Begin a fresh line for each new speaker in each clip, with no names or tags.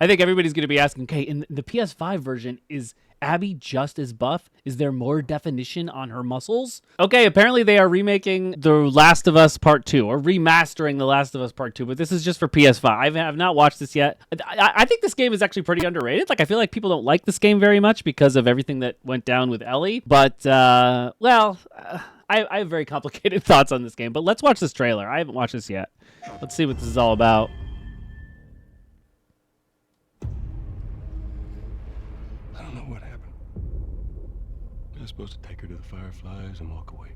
I think everybody's going to be asking, okay, in the PS5 version, is Abby just as buff? Is there more definition on her muscles? Okay, apparently they are remaking The Last of Us Part 2, or remastering The Last of Us Part 2, but this is just for PS5. I have not watched this yet. I think this game is actually pretty underrated. Like, I feel like people don't like this game very much because of everything that went down with Ellie, but, I have very complicated thoughts on this game, but let's watch this trailer. I haven't watched this yet. Let's see what this is all about.
I was supposed to take her to the Fireflies and walk away.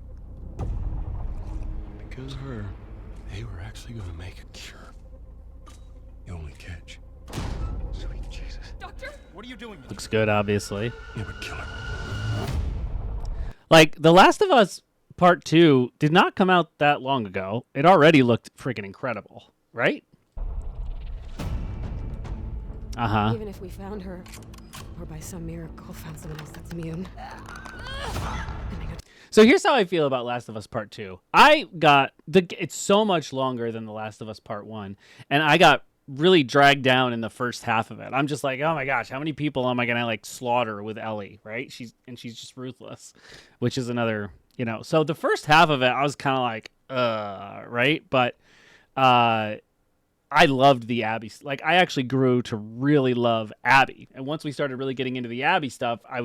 Because of her, they were actually going to make a cure. The only catch. Sweet Jesus.
Doctor? What are you doing?
Looks good, obviously.
Yeah, but kill her.
Like, The Last of Us Part 2 did not come out that long ago. It already looked freaking incredible, right? Uh-huh.
Even if we found her, or by some miracle found someone else that's immune.
So here's how I feel about Last of Us Part 2. It's so much longer than The Last of Us Part 1, and I got really dragged down in the first half of it. I'm just like, oh my gosh, how many people am I gonna like slaughter with Ellie, right? She's just ruthless, which is another, So the first half of it, I was kind of like, right? But I loved the Abby. Like, I actually grew to really love Abby, and once we started really getting into the Abby stuff, I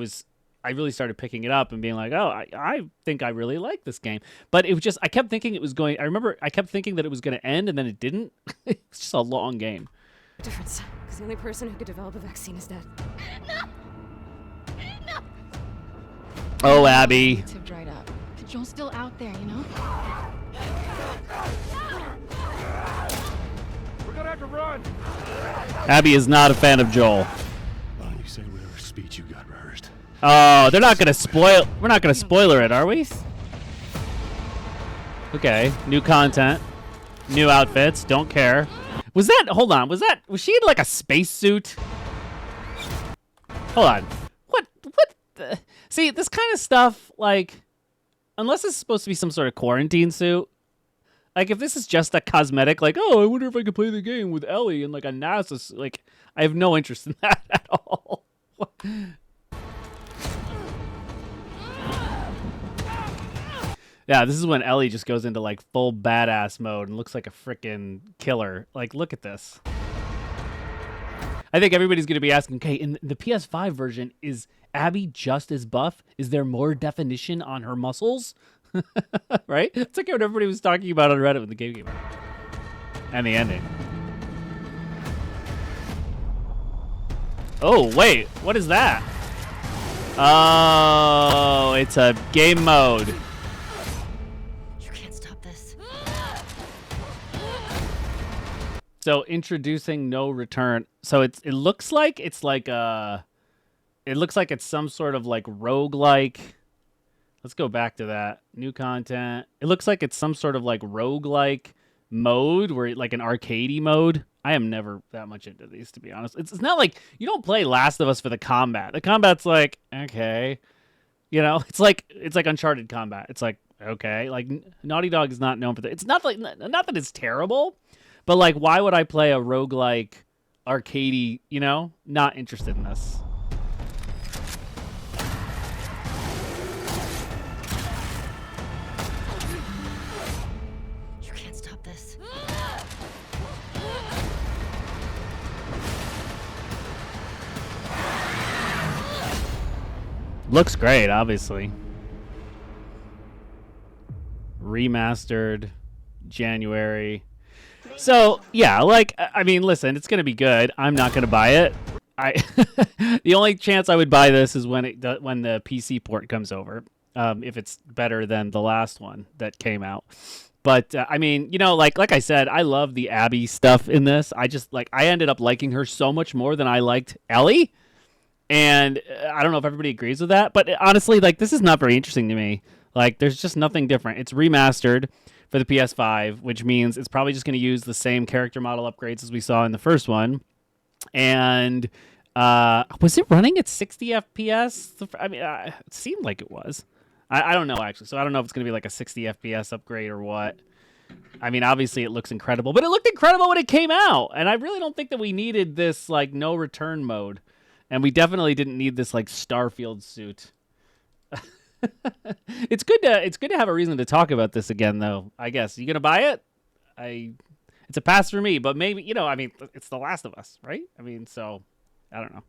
really started picking it up and being like, oh, I think I really like this game. But it was just, I kept thinking I remember I kept thinking that it was going to end, and then it didn't. It's just a long game.
Difference, because the only person who could develop a vaccine is dead.
No!
Oh, Abby.
Have dried up. But Joel's still out there,
We're gonna have to run!
Abby is not a fan of Joel.
Why don't you say whatever speech you got rehearsed?
Oh, they're not going to spoil... We're not going to spoiler it, are we? Okay, new content. New outfits, don't care. Hold on, was she in like a spacesuit? Hold on. What the... See, this kind of stuff, like... Unless it's supposed to be some sort of quarantine suit. Like, if this is just a cosmetic, like, oh, I wonder if I could play the game with Ellie and like a NASA... Like, I have no interest in that at all. Yeah, this is when Ellie just goes into like full badass mode and looks like a freaking killer. Like, look at this. I think everybody's going to be asking, okay, in the PS5 version, is Abby just as buff? Is there more definition on her muscles? Right? It's like what everybody was talking about on Reddit when the game came out. And the ending. Oh, wait. What is that? Oh, it's a game mode. So introducing no return. So it looks like it's some sort of like roguelike. Let's go back to that. New content. It looks like it's some sort of like roguelike mode where like an arcadey mode. I am never that much into these, to be honest. It's not like you don't play Last of Us for the combat. The combat's like, okay. It's like Uncharted combat. It's like, okay. Like Naughty Dog is not known for that. It's not that it's terrible. But, like, why would I play a roguelike arcadey, Not interested in this.
You can't stop this.
Looks great, obviously. Remastered, January. So, yeah, like, I mean, listen, it's going to be good. I'm not going to buy it. The only chance I would buy this is when the PC port comes over, if it's better than the last one that came out. But, I mean, like I said, I love the Abby stuff in this. I ended up liking her so much more than I liked Ellie. And I don't know if everybody agrees with that. But honestly, like, this is not very interesting to me. Like, there's just nothing different. It's remastered for the PS5, which means it's probably just going to use the same character model upgrades as we saw in the first one. And was it running at 60 FPS? I mean, it seemed like it was. I don't know, actually. So I don't know if it's going to be like a 60 FPS upgrade or what. I mean, obviously it looks incredible, but it looked incredible when it came out, and I really don't think that we needed this like no return mode, and we definitely didn't need this like Starfield suit. It's good to have a reason to talk about this again, though. I guess you gonna buy it? It's a pass for me, but maybe I mean, it's The Last of Us, right? I mean, so I don't know.